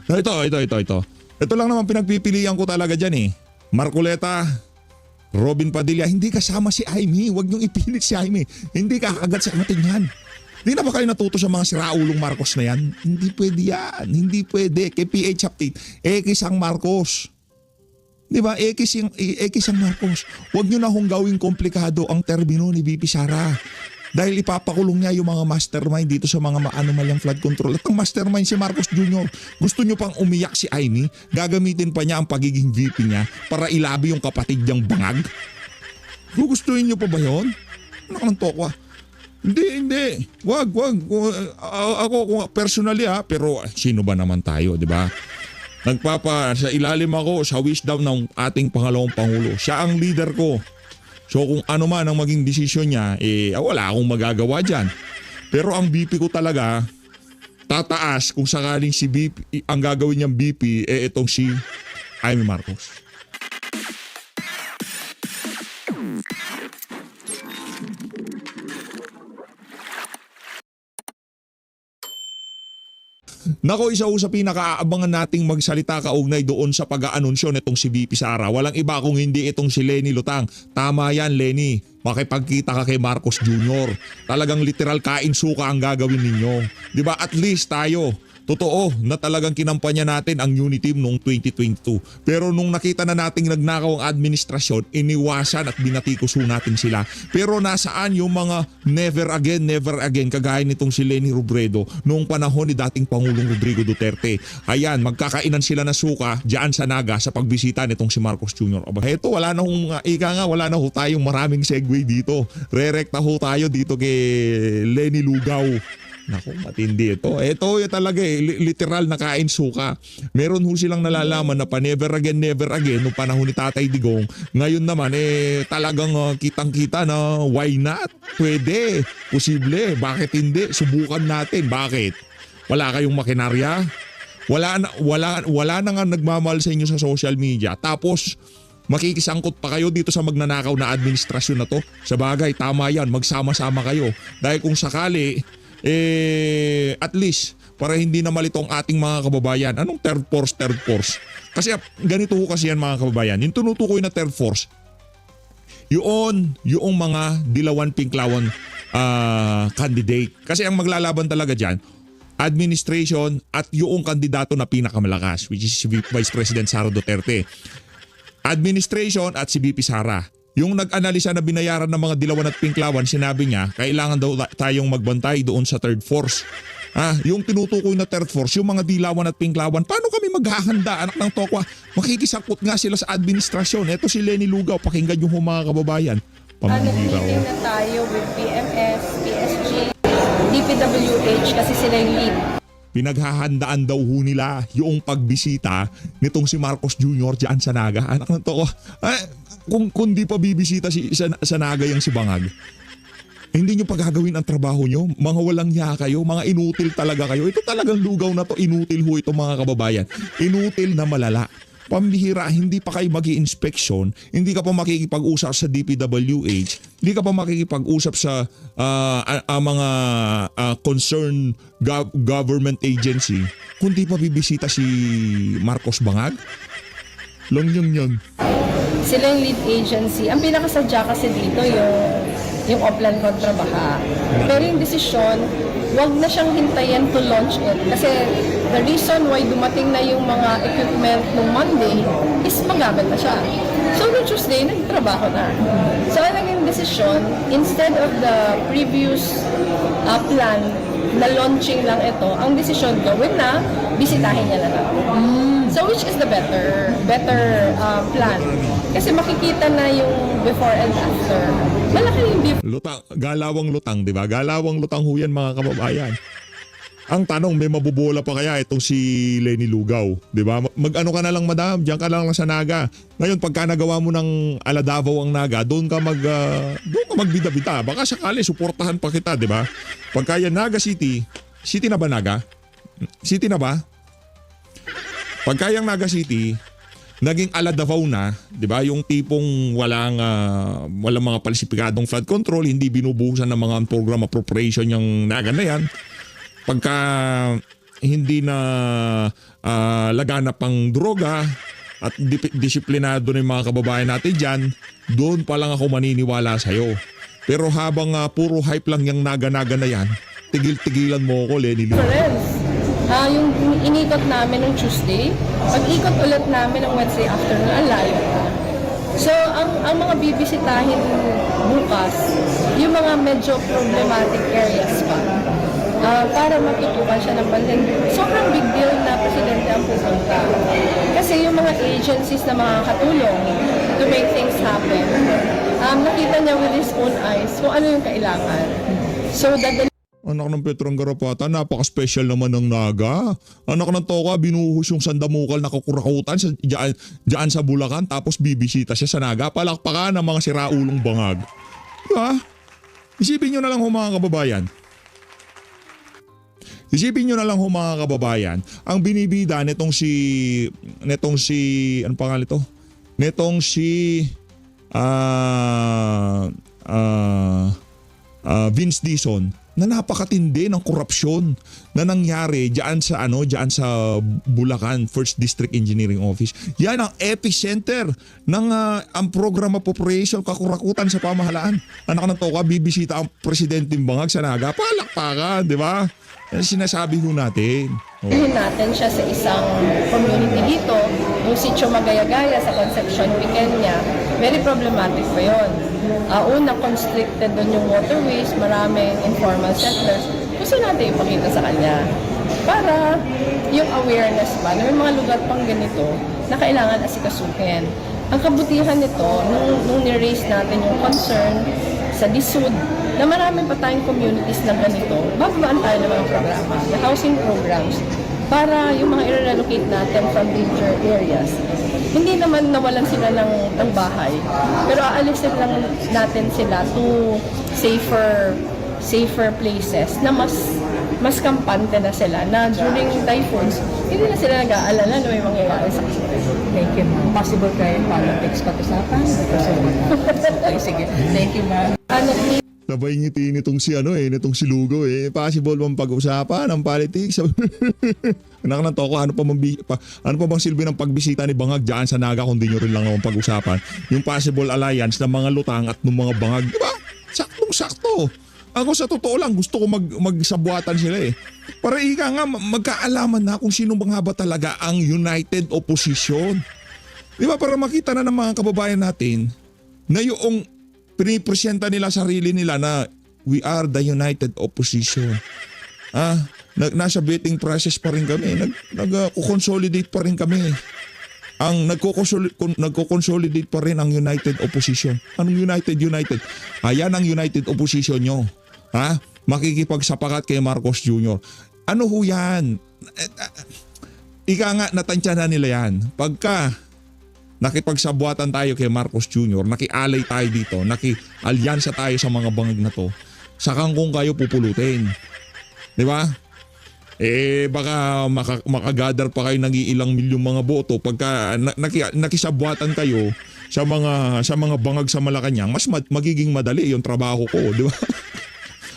Ito. Ito lang naman pinagpipilian ko talaga dyan eh. Marcoleta, Robin Padilla, hindi kasama si Aimee. Huwag niyong ipilit si Aimee. Hindi ka agad sa atin yan. Hindi na ba kayo natuto sa mga siraulong Marcos na yan? Hindi pwede yan. Hindi pwede. Kay PH update, X ang Marcos. Di ba? X ang Marcos. Huwag niyo na hong gawing komplikado ang termino ni VP Sara. Dahil ipapakulong niya yung mga mastermind dito sa mga anomalyang flood control. At ang mastermind si Marcos Jr. Gusto niyo pang umiyak si Aimee? Gagamitin pa niya ang pagiging VP niya para ilabi yung kapatid niyang bangag? Gugustuhin niyo pa ba yun? Anak ng tokwa. Hindi. Wag. Ako personally pero sino ba naman tayo, di ba? Sa ilalim ako sa wisdom ng ating pangalawang pangulo. Siya ang leader ko. So kung ano man ang maging desisyon niya, wala akong magagawa dyan. Pero ang BP ko talaga, tataas kung sakaling si BP, ang gagawin niyang BP, itong si Aimee Marcos. Nako, isa sa pinakaabangan nating magsalita kaugnay doon sa pag-aanunsyo nitong si VP Sara. Walang iba kung hindi itong si Leni Lutang. Tama yan, Leni. Makipagkita ka kay Marcos Jr. Talagang literal kain suka ang gagawin ninyo. Di ba? At least tayo. Totoo na talagang kinampanya natin ang Unity Team noong 2022. Pero nung nakita na nating nagnakaw ang administrasyon, iniwasan at binatikuso natin sila. Pero nasaan yung mga never again kagaya nitong si Leni Robredo noong panahon ni dating Pangulong Rodrigo Duterte. Ayan, magkakainan sila na suka diyan sa Naga sa pagbisita nitong si Marcos Jr. Heto, wala na ho tayong maraming segue dito. Rerekta ho tayo dito kay Leni Lugaw. Naku, matindi ito. Ito yung talaga literal na kain suka. Meron ho silang nalalaman na pa never again noong panahon ni Tatay Digong. Ngayon naman talagang kitang-kita na why not? Pwede, posible, bakit hindi? Subukan natin. Bakit? Wala kayong makinarya? Wala na nga nagmamahal sa inyo sa social media. Tapos makikisangkot pa kayo dito sa magnanakaw na administrasyon na to. Sa bagay, tama yan, magsama-sama kayo. Dahil kung sakali at least para hindi na malito ang ating mga kababayan. Anong third force? Kasi ganito ho kasi yan mga kababayan. Yung tinutukoy na third force, yung mga dilawan pinklawan candidate. Kasi ang maglalaban talaga dyan, administration at yung kandidato na pinakamalakas, which is si Vice President Sara Duterte. Administration at si VP Sara. Yung nag-analisa na binayaran ng mga dilawan at pinklawan, sinabi niya, kailangan daw tayong magbantay doon sa third force. Yung tinutukoy na third force, yung mga dilawan at pinklawan, paano kami maghahanda, anak ng tokwa? Makikisangkot nga sila sa administrasyon. Ito si Leni Lugaw, pakinggan yung mga kababayan. Nag-meeting na tayo with PMS, PSG, DPWH kasi sila yung lead. Pinaghahandaan daw ho nila yung pagbisita nitong si Marcos Jr. dyan sa Naga. Anak ng tokwa. Kung di pa bibisita sa Naga yung si Bangag, hindi nyo pa gagawin ang trabaho nyo. Mga walang niya kayo, mga inutil talaga kayo. Ito talagang lugaw na to, inutil ho ito mga kababayan. Inutil na malala. Pambihira, hindi pa kayo mag-i-inspection, hindi ka pa makikipag-usap sa DPWH, hindi ka pa makikipag-usap sa mga concerned government agency, kundi pa bibisita si Marcos Bangag. Lang yun. Sila yung lead agency. Ang pinakasadya kasi dito yung Oplan kontra Baha. Pero yung desisyon, wag na siyang hintayin to launch it. Kasi the reason why dumating na yung mga equipment nung Monday is magamit na siya. So no Tuesday, nagtrabaho na. So ang naging desisyon, instead of the previous plan na launching lang ito, ang desisyon gawin na, bisitahin niya na lang. So which is the better plan? Kasi makikita na yung before and after. Malaki yung lutang, galawang lutang, di ba? Galawang lutang ho yan mga kababayan. Ang tanong, may mabubola pa kaya itong si Leni Lugaw, di ba? Mag-ano ka na lang madam, diyan ka lang sa Naga. Ngayon pagka nagawa mo ng ala Davao ang Naga, doon ka magbida-bita. Baka sakali suportahan pa kita, di ba? Pagka yan Naga City na ba Naga? City na ba? Pagka yung Naga City, naging ala Davao na, 'di ba? Yung tipong walang mga palsipikadong flood control, hindi binubuhusan ng mga program appropriation yung Naga na yan. Pagka laganap ang droga at disiplinado ng mga kababayan natin dyan, doon pa lang ako maniniwala sa'yo. Pero habang puro hype lang yung naga-naga na yan, tigil-tigilan mo ako, Lenny Lu. Friends, yung inikot namin ng Tuesday, pag-ikot ulit namin ng Wednesday afternoon, ang layo na. So, ang mga bibisitahin bukas, yung mga medyo problematic areas pa, para matutukan siya ng pansin. Sobrang big deal na presidente ang pupunta. Kasi yung mga agencies na makakatulong to make things happen, nakita niya with his own eyes kung ano yung kailangan. So, Anak ng Petrong Garapata, napaka-special naman ng naga. Anak ng Toka, binuhos yung sandamukal na kukurakutan dyan sa Bulacan tapos bibisita siya sa naga. Palakpakan ng mga siraulong bangag. Diba? Isipin nyo na lang mga kababayan. Isipin nyo na lang mga kababayan, ang binibida netong si ano pangalan ito? Netong si Vince Dizon na napakatindi ng korupsyon na nangyari diyan sa Bulacan First District Engineering Office. Yan ang epicenter ng ang program of operation kakurakutan sa pamahalaan. Anak ng Toka, bibisita ang presidente ng Bangag sa Naga. Palakpakan, di ba? Yan sinasabi ho natin. natin siya sa isang community dito, yung Sitio Magayagaya sa Concepcion Pequeña, very problematic pa yun. Una, constricted doon yung waterways, maraming informal settlers. Gusto natin ipakita sa kanya para yung awareness pa na may mga lugar pang ganito na kailangan asikasuhin. Ang kabutihan nito, nung ni-raise natin yung concern sa DSUD, na marami pa tayong communities na ganito, bababaan tayo ng mga programa, the housing programs, para yung mga i-relocate natin from danger areas. Hindi naman nawalan sila ng bahay, pero aalisin lang natin sila to safer places na mas kampante na sila, na during typhoons, hindi na sila nag-aalala na may mangyayari sa kanila. Thank you, ma'am. Possible kayo politics pag-usapan? Okay, sige. Thank you, ma'am. Sabay ngiti nitong nitong si Lugo Possible bang pag-usapan ng politics? Anak ng Toko, ano pa bang silbi ng pagbisita ni Bangag diyan sa Naga kung di nyo rin lang naman pag-usapan? Yung possible alliance ng mga lutang at ng mga bangag. Diba? Saktong-sakto. Ako sa totoo lang, gusto ko magsabuatan sila Para ika nga, magkaalaman na kung sino bang ba talaga ang united opposition. Diba? Para makita na ng mga kababayan natin na yung pinipresenta nila sarili nila na we are the united opposition. Nasa betting process pa rin kami. Nag-consolidate pa rin kami. Nagko-consolidate pa rin ang united opposition. Anong united? Ayan ang united opposition nyo. Makikipagsapakat kay Marcos Jr. Ano ho yan? Ika nga, natansya na nila yan. Pagka nakipagsabuatan tayo kay Marcos Jr., nakialay tayo dito, nakialyansa tayo sa mga bangag na to, sa kangkong kayo pupulutin. Di ba? Baka makagather pa kayo ng ilang milyong mga boto pagka nakisabuatan kayo sa mga bangag sa Malacanang, mas magiging madali yung trabaho ko, di ba?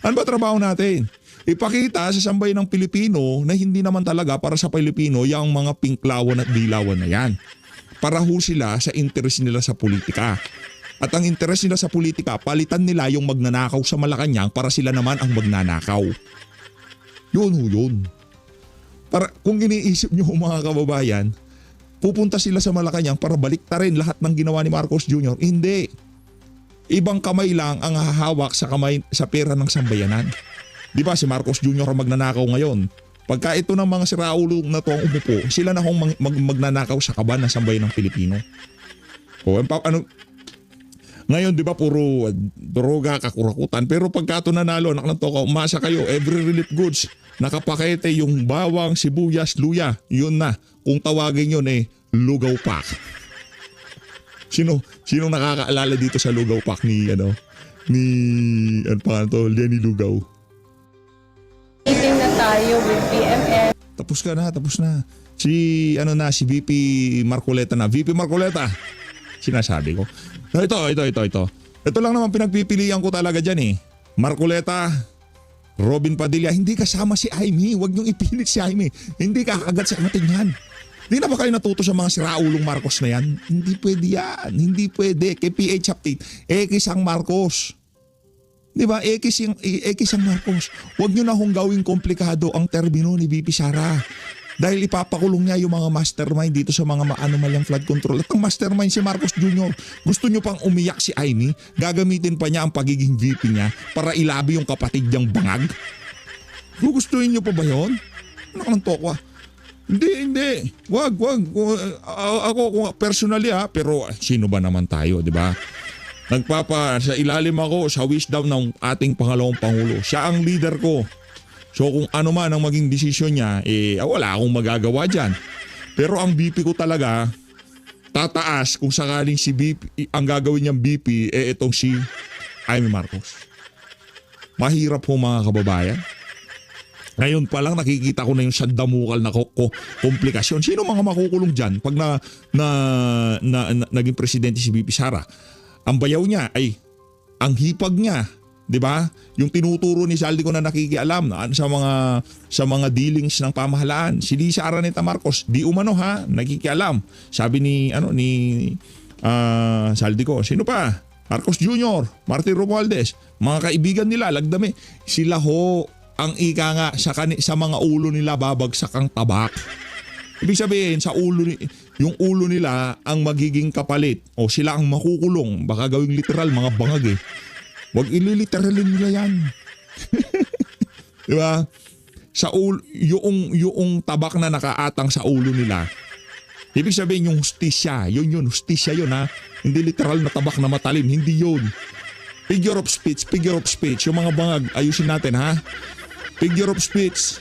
Ano ba trabaho natin? Ipakita sa sambayan ng Pilipino na hindi naman talaga para sa Pilipino yung mga pinklawan at dilawan na yan. Para ho sila sa interes nila sa politika. At ang interes nila sa politika, palitan nila yung magnanakaw sa Malacanang para sila naman ang magnanakaw. Yun. Para, kung iniisip nyo mga kababayan, pupunta sila sa Malacanang para baliktarin lahat ng ginawa ni Marcos Jr. Hindi. Ibang kamay lang ang hahawak sa pera ng sambayanan. Di ba si Marcos Jr. ang magnanakaw ngayon? Pagka ito ng mga siraulo na to ang umupo, sila na hong magnanakaw sa kaban ng sambayan ng Pilipino. Ngayon, di ba, puro droga, kakurakutan. Pero pagka ito nanalo, anak ng Toka, umasa kayo, every relief goods, nakapakete yung bawang, sibuyas, luya. Yun na. Kung tawagin yun Lugaw Pack. Sino nakakaalala dito sa Lugaw Pack ni Lenny Lugaw? Meeting na tayo with PMN. Tapos na. Si VP Marcoleta na. VP Marcoleta, sinasabi ko. Ito. Ito lang naman pinagpipilian ko talaga dyan Marcoleta, Robin Padilla, hindi kasama si Amy. Huwag niyong ipilit si Amy. Hindi kakagat sa atin yan. Hindi na ba kayo natuto sa mga siraulong Marcos na yan? Hindi pwede yan. Hindi pwede. Kay PH Update, X ang Marcos. Di ba? X ang Marcos. Huwag niyo na hong gawing komplikado ang termino ni VP Sara. Dahil ipapakulong niya yung mga mastermind dito sa mga anomalyang flood control. At ang mastermind si Marcos Jr. Gusto niyo pang umiyak si Amy? Gagamitin pa niya ang pagiging VP niya para ilabi yung kapatid niyang bangag? Gugustuhin niyo pa ba yun? Ano ka ng tokwa? Hindi. Wag. Ako personally pero sino ba naman tayo, di ba? Sa ilalim ako sa wisdom ng ating pangalawang pangulo. Siya ang leader ko. So kung ano man ang maging desisyon niya, wala akong magagawa dyan. Pero ang BP ko talaga, tataas kung sakaling si BP, ang gagawin niyang BP, itong si Amy Marcos. Mahirap po mga kababayan. Ngayon pa lang nakikita ko na yung sandamukal na komplikasyon. Sino mga makukulong dyan pag naging presidente si VP Sara? Ang bayaw niya ay ang hipag niya, 'di ba? Yung tinuturo ni Saldi ko na nakikialam sa mga dealings ng pamahalaan. Si Lisa Araneta Marcos, di umano nakikialam. Sabi ni Saldi ko, sino pa? Marcos Jr., Martin Romualdez, mga kaibigan nila, lagdami. Sila ho ang ika nga sa mga ulo nila babagsak ang tabak. Ibig sabihin yung ulo nila ang magiging kapalit o sila ang makukulong. Baka gawing literal mga bangag Huwag ililiteralin nila yan. Di ba? Sa ulo, yung tabak na nakaatang sa ulo nila. Ibig sabihin yung hustisya. Yun, hustisya yun Hindi literal na tabak na matalim. Hindi yun. Figure of speech. Yung mga bangag, ayusin natin Figure of speech.